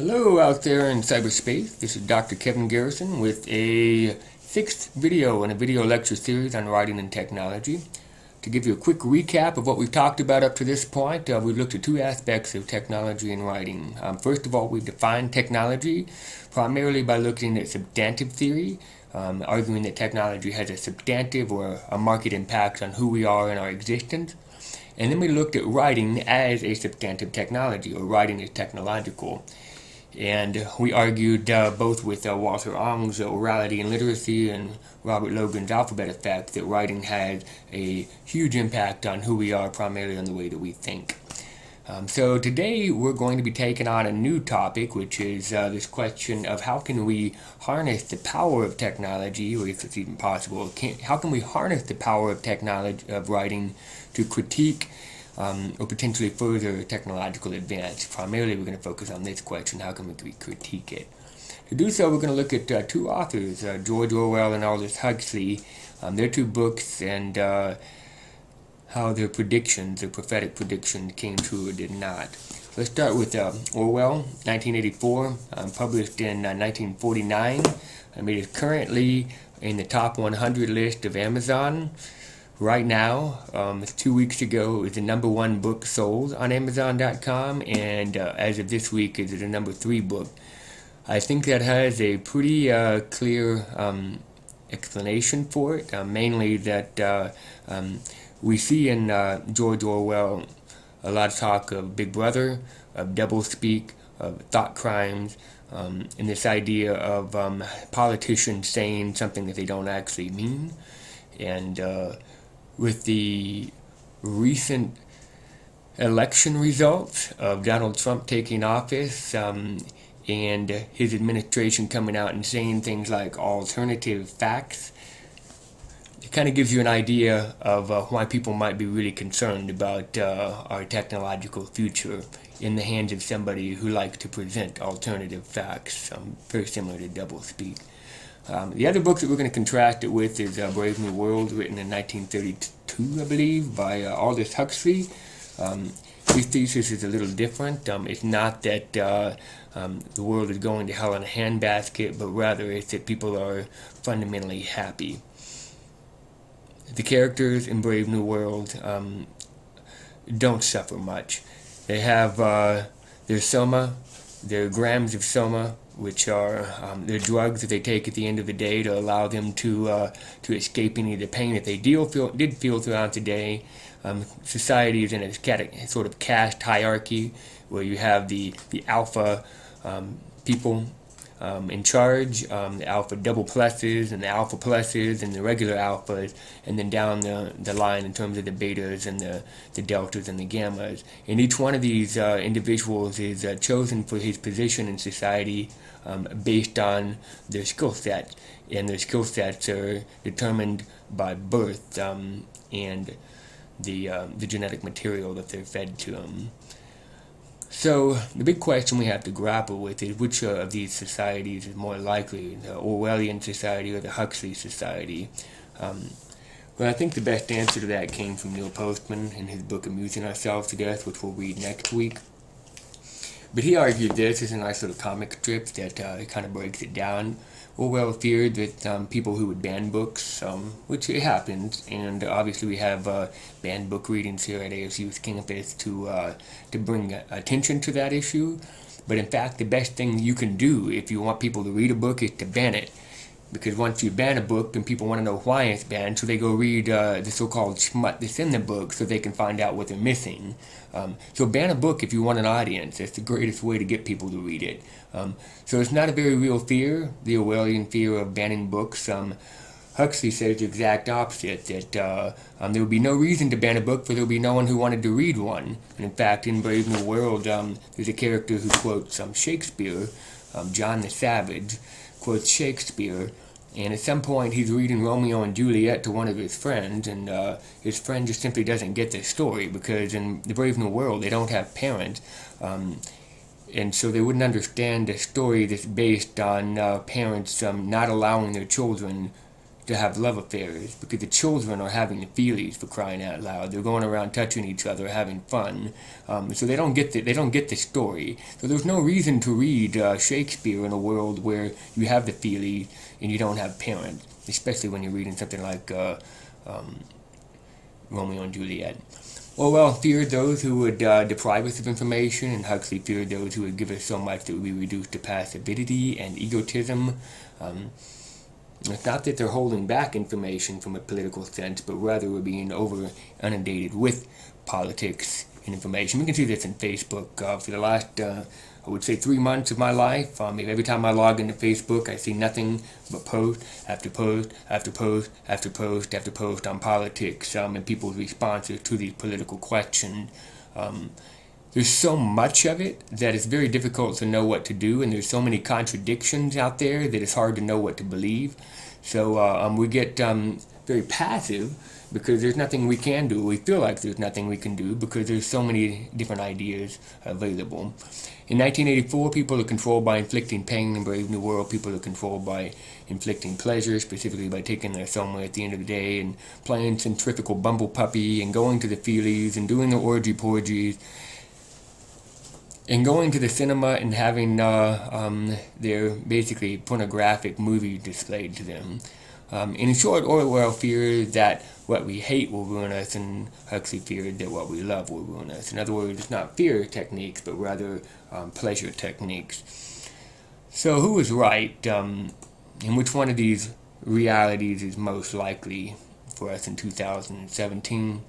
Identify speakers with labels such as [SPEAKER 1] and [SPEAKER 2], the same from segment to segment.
[SPEAKER 1] Hello out there in cyberspace. This is Dr. Kevin Garrison with a sixth video in a video lecture series on writing and technology. To give you a quick recap of what we've talked about up to this point, we've looked at two aspects of technology and writing. First of all, we've defined technology primarily by looking at substantive theory, arguing that technology has a substantive or a market impact on who we are in our existence. And then we looked at writing as a substantive technology, or writing as technological. And we argued both with Walter Ong's Orality and Literacy and Robert Logan's Alphabet Effect that writing has a huge impact on who we are, primarily on the way that we think. So today we're going to be taking on a new topic, which is this question of how can we harness the power of technology, or if it's even possible, how can we harness the power of technology, of writing, to critique or potentially further technological advance. Primarily we're going to focus on this question: how can we critique it? To do so, we're going to look at two authors, George Orwell and Aldous Huxley, their two books, and how their predictions, their prophetic predictions, came true or did not. Let's start with Orwell, 1984, published in 1949. It is currently in the top 100 list of Amazon. Right now, 2 weeks ago, it was the #1 book sold on Amazon.com, and as of this week, it is the #3 book. I think that has a pretty clear explanation for it, mainly that we see in George Orwell a lot of talk of Big Brother, of doublespeak, of thought crimes, and this idea of politicians saying something that they don't actually mean. And with the recent election results of Donald Trump taking office and his administration coming out and saying things like alternative facts, it kind of gives you an idea of why people might be really concerned about our technological future in the hands of somebody who likes to present alternative facts, very similar to doublespeak. The other book that we're going to contrast it with is Brave New World, written in 1932, I believe, by Aldous Huxley. His thesis is a little different. It's not that the world is going to hell in a handbasket, but rather it's that people are fundamentally happy. The characters in Brave New World don't suffer much. They have their soma, their grams of soma, which are their drugs that they take at the end of the day to allow them to escape any of the pain that they did feel throughout the day. Society is in a sort of caste hierarchy where you have the alpha people in charge, the alpha double pluses and the alpha pluses and the regular alphas, and then down the line in terms of the betas and the deltas and the gammas. And each one of these individuals is chosen for his position in society based on their skill set, and their skill sets are determined by birth and the genetic material that they're fed to them. So the big question we have to grapple with is which of these societies is more likely, the Orwellian society or the Huxley society? Well, I think the best answer to that came from Neil Postman in his book Amusing Ourselves to Death, which we'll read next week. But he argued this is a nice little comic strip that kind of breaks it down. Orwell feared that people who would ban books, which it happens, and obviously we have banned book readings here at ASU's campus to bring attention to that issue. But in fact, the best thing you can do if you want people to read a book is to ban it. Because once you ban a book, then people want to know why it's banned, so they go read the so-called smut that's in the book so they can find out what they're missing. So ban a book if you want an audience. That's the greatest way to get people to read it. So it's not a very real fear, the Orwellian fear of banning books. Huxley says the exact opposite, that there would be no reason to ban a book, for there would be no one who wanted to read one. And in fact, in Brave New World, there's a character who quotes Shakespeare, John the Savage, quotes Shakespeare, and at some point he's reading Romeo and Juliet to one of his friends, and his friend just simply doesn't get the story, because in the Brave New World they don't have parents, and so they wouldn't understand a story that's based on parents not allowing their children to have love affairs, because the children are having the feelies, for crying out loud. They're going around touching each other, having fun. So they don't get the story. So there's no reason to read Shakespeare in a world where you have the feelies and you don't have parents, especially when you're reading something like Romeo and Juliet. Orwell feared those who would deprive us of information, and Huxley feared those who would give us so much that we reduced to passivity and egotism. It's not that they're holding back information from a political sense, but rather we're being inundated with politics and information. We can see this in Facebook. For the last, I would say, 3 months of my life, every time I log into Facebook, I see nothing but post after post after post after post after post on politics and people's responses to these political questions. There's so much of it that it's very difficult to know what to do, and there's so many contradictions out there that it's hard to know what to believe. So we get very passive because there's nothing we can do. We feel like there's nothing we can do because there's so many different ideas available. In 1984, people are controlled by inflicting pain. In Brave New World, people are controlled by inflicting pleasure, specifically by taking their somewhere at the end of the day and playing centrifugal bumble puppy and going to the feelies and doing the orgy-porgies and going to the cinema and having their basically pornographic movies displayed to them. In short, Orwell feared that what we hate will ruin us, and Huxley feared that what we love will ruin us. In other words, it's not fear techniques, but rather pleasure techniques. So who was right, and which one of these realities is most likely for us in 2017?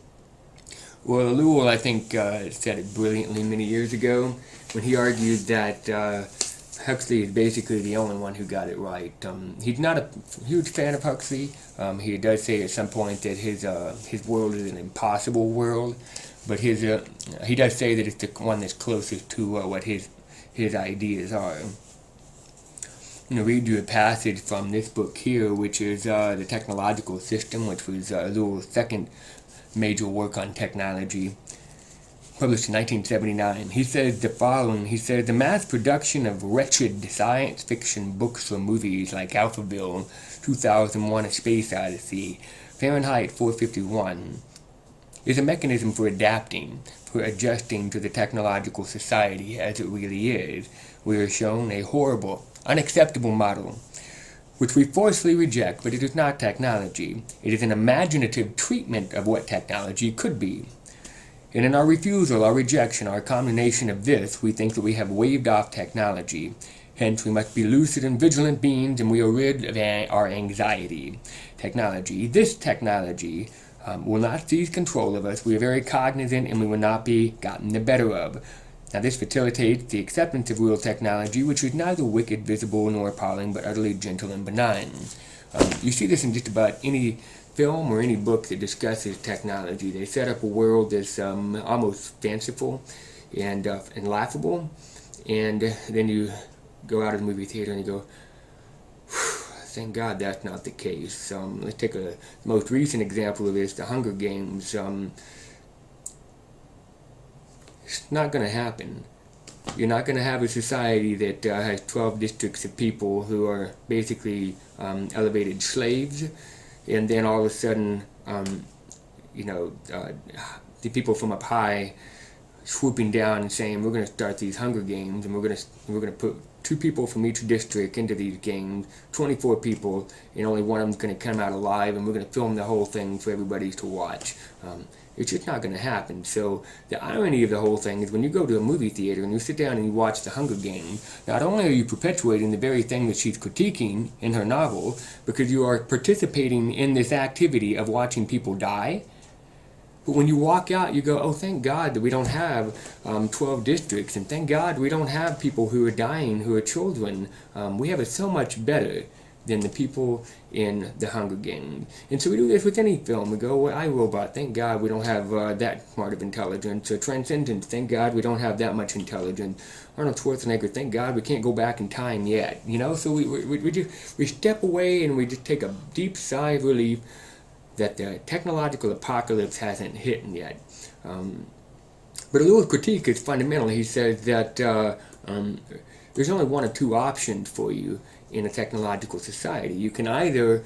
[SPEAKER 1] Well, Orwell, I think, said it brilliantly many years ago when he argued that Huxley is basically the only one who got it right. He's not a huge fan of Huxley. He does say at some point that his world is an impossible world, but he does say that it's the one that's closest to what his ideas are. I'm going to read you a passage from this book here, which is The Technological System, which was Orwell's second major work on technology, published in 1979. He says the following. He says, the mass production of wretched science fiction books or movies like Alphaville, 2001: A Space Odyssey, Fahrenheit 451, is a mechanism for adapting, for adjusting to the technological society as it really is. We are shown a horrible, unacceptable model, which we forcefully reject, but it is not technology. It is an imaginative treatment of what technology could be. And in our refusal, our rejection, our condemnation of this, we think that we have waved off technology. Hence, we must be lucid and vigilant beings, and we are rid of our anxiety. Technology, this technology, will not seize control of us. We are very cognizant, and we will not be gotten the better of. Now, this facilitates the acceptance of real technology, which is neither wicked, visible, nor appalling, but utterly gentle and benign. You see this in just about any film or any book that discusses technology. They set up a world that's almost fanciful and laughable, and then you go out of the movie theater and you go, thank God that's not the case. Let's take the most recent example of this, the Hunger Games. It's not going to happen. You're not going to have a society that has 12 districts of people who are basically elevated slaves, and then all of a sudden, the people from up high swooping down and saying, we're going to start these Hunger Games, and we're going to put 2 people from each district into these games, 24 people, and only one of them's going to come out alive, and we're going to film the whole thing for everybody to watch. It's just not going to happen. So the irony of the whole thing is when you go to a movie theater and you sit down and you watch the Hunger Games, not only are you perpetuating the very thing that she's critiquing in her novel, because you are participating in this activity of watching people die, but when you walk out, you go, oh, thank God that we don't have 12 districts, and thank God we don't have people who are dying, who are children. We have it so much better than the people in the Hunger Games. And so we do this with any film. We go, well, iRobot, thank God we don't have that smart of intelligence. Transcendence, thank God we don't have that much intelligence. Arnold Schwarzenegger, thank God we can't go back in time yet. So we step away and we just take a deep sigh of relief that the technological apocalypse hasn't hit yet. But a little critique is fundamental. He says that there's only one or two options for you in a technological society. You can either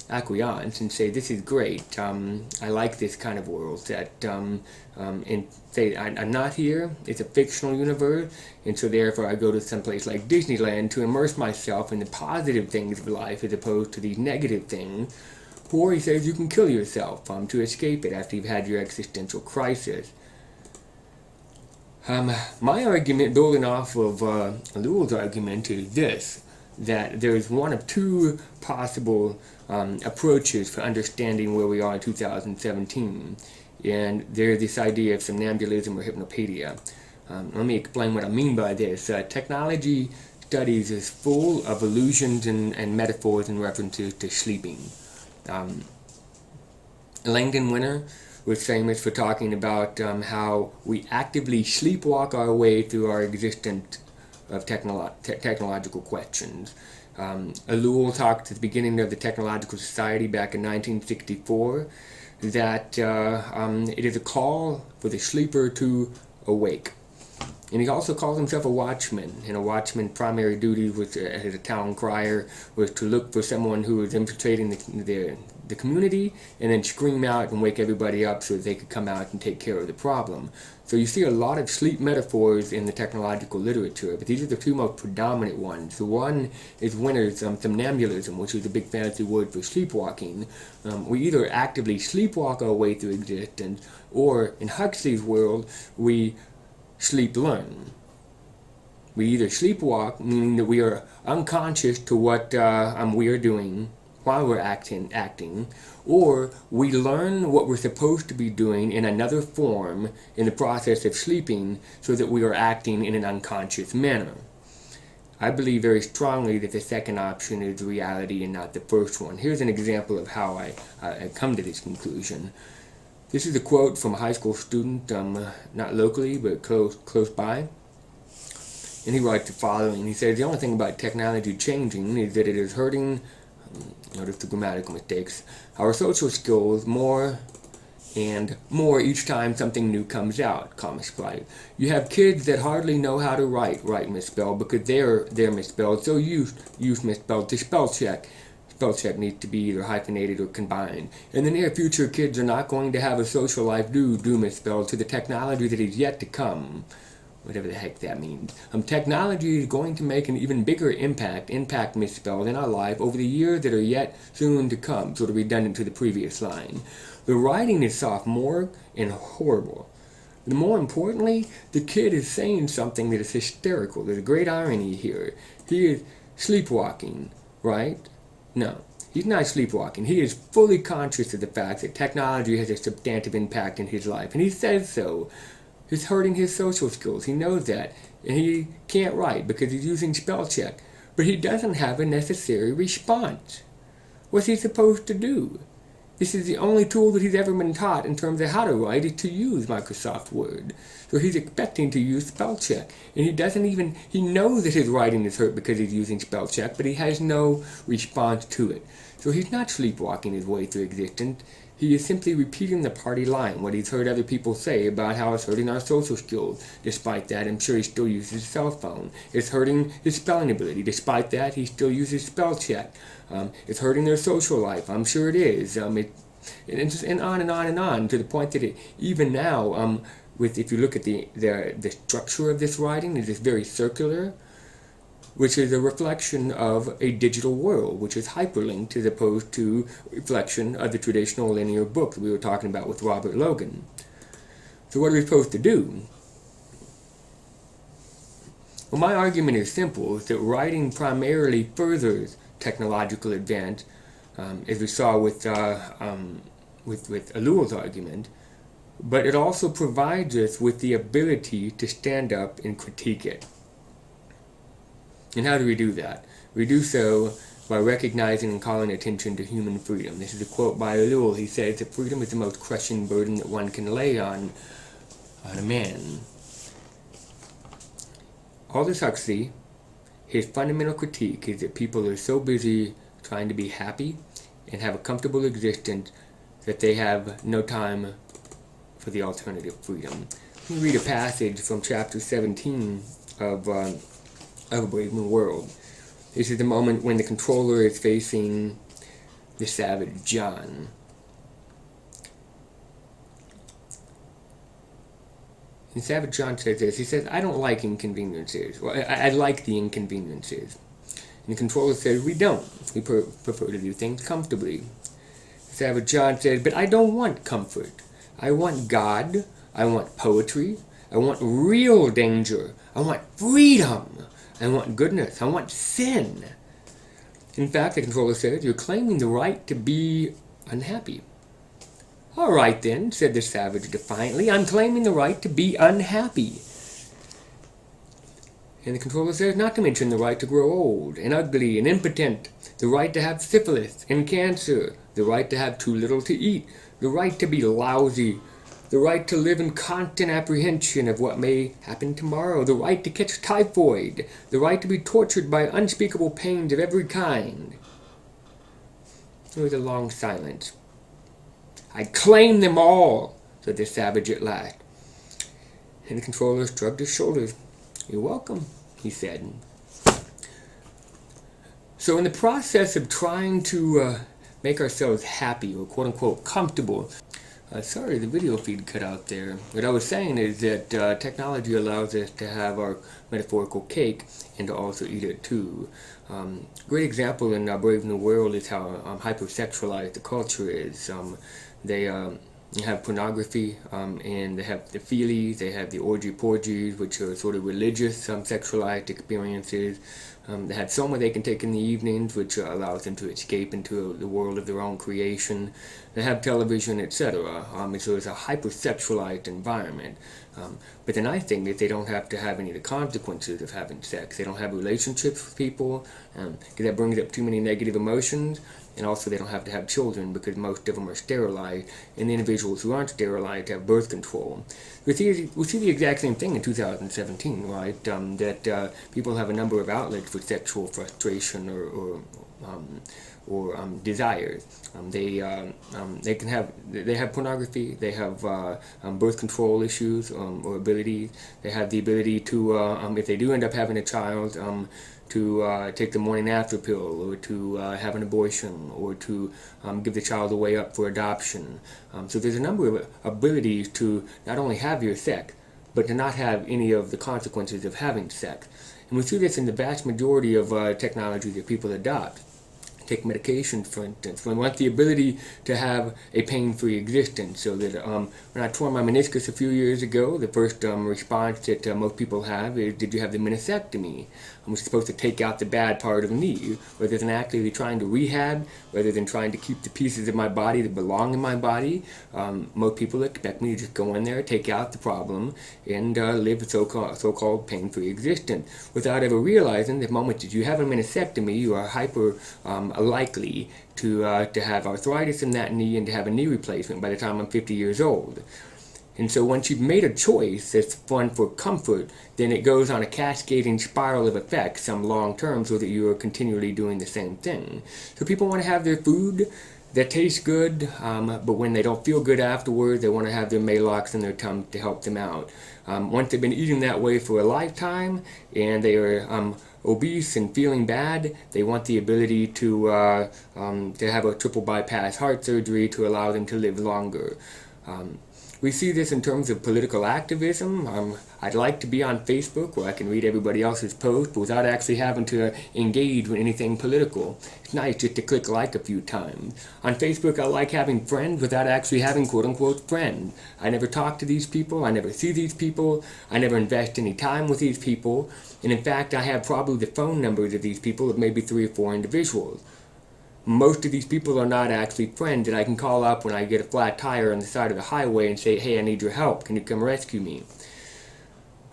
[SPEAKER 1] acquiesce and say, this is great, I like this kind of world, that and say, I'm not here, it's a fictional universe, and so therefore I go to some place like Disneyland to immerse myself in the positive things of life as opposed to these negative things. Or he says you can kill yourself to escape it after you've had your existential crisis. My argument, building off of Lewell's argument, is this, that there's one of two possible approaches for understanding where we are in 2017. And there's this idea of somnambulism or hypnopedia. Let me explain what I mean by this. Technology studies is full of illusions and metaphors and references to sleeping. Langdon Winter was famous for talking about how we actively sleepwalk our way through our existence of technological questions. Lewell talked at the beginning of the Technological Society back in 1964 that it is a call for the sleeper to awake. And he also calls himself a watchman, and a watchman's primary duty was, as a town crier, was to look for someone who was infiltrating the community and then scream out and wake everybody up so that they could come out and take care of the problem. So you see a lot of sleep metaphors in the technological literature, but these are the two most predominant ones. The one is Winter's somnambulism, which is a big fancy word for sleepwalking. We either actively sleepwalk our way through existence, or in Huxley's world, we sleep learn. We either sleepwalk, meaning that we are unconscious to what we are doing while we're acting, or we learn what we're supposed to be doing in another form in the process of sleeping so that we are acting in an unconscious manner. I believe very strongly that the second option is reality and not the first one. Here's an example of how I come to this conclusion. This is a quote from a high school student, not locally, but close by. And he writes the following. He says, the only thing about technology changing is that it is hurting, notice the grammatical mistakes, our social skills more and more each time something new comes out, comma split. You have kids that hardly know how to write misspelled because they're misspelled, so use misspelled to spell check. Spell check needs to be either hyphenated or combined. In the near future, kids are not going to have a social life due misspelled to the technology that is yet to come. Whatever the heck that means. Technology is going to make an even bigger impact misspelled in our life over the years that are yet soon to come, sort of redundant to the previous line. The writing is sophomoric and horrible. And more importantly, the kid is saying something that is hysterical. There's a great irony here. He is sleepwalking, right? No, he's not sleepwalking. He is fully conscious of the fact that technology has a substantive impact in his life, and he says so. It's hurting his social skills. He knows that, and he can't write because he's using spell check. But he doesn't have a necessary response. What's he supposed to do? This is the only tool that he's ever been taught in terms of how to write is to use Microsoft Word. So he's expecting to use spell check. And he knows that his writing is hurt because he's using spell check, but he has no response to it. So he's not sleepwalking his way through existence. He is simply repeating the party line, what he's heard other people say about how it's hurting our social skills. Despite that, I'm sure he still uses his cell phone. It's hurting his spelling ability. Despite that, he still uses spell check. It's hurting their social life. I'm sure it is. And on and on and on, to the point that even now, if you look at the structure of this writing, it is very circular, which is a reflection of a digital world, which is hyperlinked as opposed to reflection of the traditional linear book that we were talking about with Robert Logan. So what are we supposed to do? Well, my argument is simple, is that writing primarily furthers technological advance, as we saw with Lewell's argument, but it also provides us with the ability to stand up and critique it. And how do we do that? We do so by recognizing and calling attention to human freedom. This is a quote by Orwell. He says that freedom is the most crushing burden that one can lay on a man. Aldous Huxley, his fundamental critique is that people are so busy trying to be happy and have a comfortable existence that they have no time for the alternative freedom. Let me read a passage from chapter 17 of a brave new world. This is the moment when the controller is facing the savage John. And Savage John says this. He says, I don't like inconveniences. Well, I like the inconveniences. And the controller says, we don't. We prefer to do things comfortably. Savage John says, but I don't want comfort. I want God. I want poetry. I want real danger. I want freedom. I want goodness. I want sin. In fact, the controller says, you're claiming the right to be unhappy. All right then, said the savage defiantly, I'm claiming the right to be unhappy. And the controller says, not to mention the right to grow old and ugly and impotent, the right to have syphilis and cancer, the right to have too little to eat, the right to be lousy, the right to live in constant apprehension of what may happen tomorrow, the right to catch typhoid, the right to be tortured by unspeakable pains of every kind. There was a long silence. I claim them all, said the savage at last. And the controller shrugged his shoulders. You're welcome, he said. So in the process of trying to make ourselves happy or quote-unquote comfortable, sorry, the video feed cut out there. What I was saying is that technology allows us to have our metaphorical cake and to also eat it too. Great example in Brave New World is how hypersexualized the culture is. They have pornography, and they have the feelies, they have the orgy-porgies, which are sort of religious, sexualized experiences. They have soma they can take in the evenings, which allows them to escape into the world of their own creation. They have television, etc. So it's a hypersexualized environment. But the nice thing is they don't have to have any of the consequences of having sex. They don't have relationships with people, because that brings up too many negative emotions. And also they don't have to have children because most of them are sterilized, and the individuals who aren't sterilized have birth control. We see the exact same thing in 2017, right? That people have a number of outlets for sexual frustration or desires. They have pornography. They have birth control issues or abilities. They have the ability to, if they do end up having a child, to take the morning after pill, or to have an abortion, or to give the child away up for adoption. So there's a number of abilities to not only have your sex, but to not have any of the consequences of having sex. And we see this in the vast majority of technology that people adopt. Take medications, for instance. We want the ability to have a pain-free existence, so that when I tore my meniscus a few years ago, the first response that most people have is, did you have the meniscectomy? I'm supposed to take out the bad part of the knee, rather than actively trying to rehab, rather than trying to keep the pieces of my body that belong in my body. Most people expect me to just go in there, take out the problem, and live a so-called pain-free existence, without ever realizing that the moment that you have a meniscectomy, you are hyper likely to have arthritis in that knee and to have a knee replacement by the time I'm 50 years old. And so once you've made a choice that's one for comfort, then it goes on a cascading spiral of effects, some long term, so that you are continually doing the same thing. So people want to have their food that tastes good, but when they don't feel good afterwards, they want to have their Maalox in their tongue to help them out. Once they've been eating that way for a lifetime, and they are obese and feeling bad, they want the ability to have a triple bypass heart surgery to allow them to live longer. We see this in terms of political activism. I'd like to be on Facebook where I can read everybody else's posts without actually having to engage with anything political. It's nice just to click like a few times. On Facebook, I like having friends without actually having quote-unquote friends. I never talk to these people. I never see these people. I never invest any time with these people. And in fact, I have probably the phone numbers of these people of maybe 3 or 4 individuals. Most of these people are not actually friends that I can call up when I get a flat tire on the side of the highway and say, hey, I need your help. Can you come rescue me?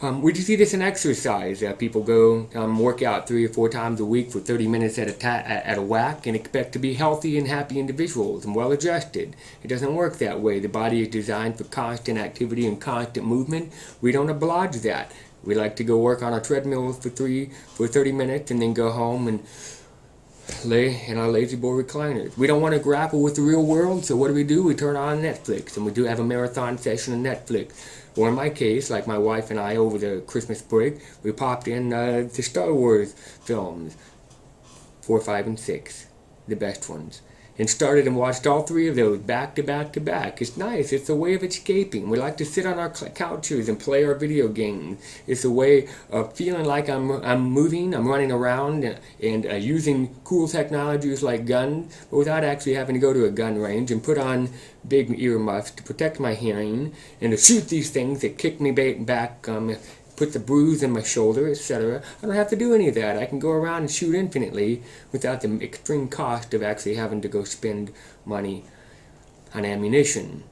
[SPEAKER 1] We do see this in exercise. People go work out 3 or 4 times a week for 30 minutes at a whack and expect to be healthy and happy individuals and well adjusted. It doesn't work that way. The body is designed for constant activity and constant movement. We don't oblige that. We like to go work on our treadmills for 30 minutes and then go home and lay in our lazy boy recliners. We don't want to grapple with the real world, so what do? We turn on Netflix, and we do have a marathon session on Netflix. Or in my case, like my wife and I over the Christmas break, we popped in the Star Wars films, 4, 5, and 6, the best ones, and started and watched all 3 of those back to back to back. It's nice. It's a way of escaping. We like to sit on our couches and play our video games. It's a way of feeling like I'm moving, I'm running around, and using cool technologies like guns, but without actually having to go to a gun range and put on big earmuffs to protect my hearing and to shoot these things that kick me back, put the bruise in my shoulder, etc. I don't have to do any of that. I can go around and shoot infinitely without the extreme cost of actually having to go spend money on ammunition.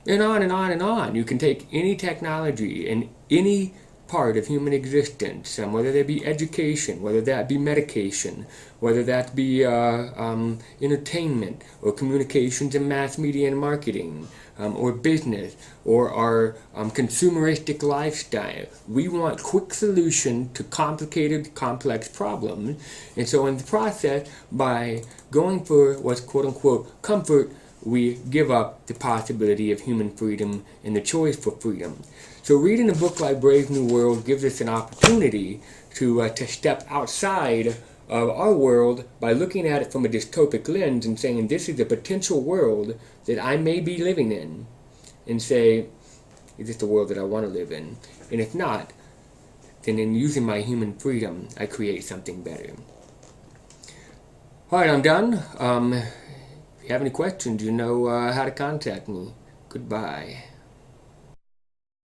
[SPEAKER 1] And on and on and on. You can take any technology and any part of human existence, whether that be education, whether that be medication, whether that be entertainment, or communications and mass media and marketing, or business, or our consumeristic lifestyle. We want quick solution to complicated, complex problems, and so in the process, by going for what's quote-unquote comfort, we give up the possibility of human freedom and the choice for freedom. So reading a book like Brave New World gives us an opportunity to step outside of our world by looking at it from a dystopic lens and saying, this is a potential world that I may be living in, and say, is this the world that I want to live in? And if not, then in using my human freedom, I create something better. Alright, I'm done. If you have any questions, you know how to contact me. Goodbye.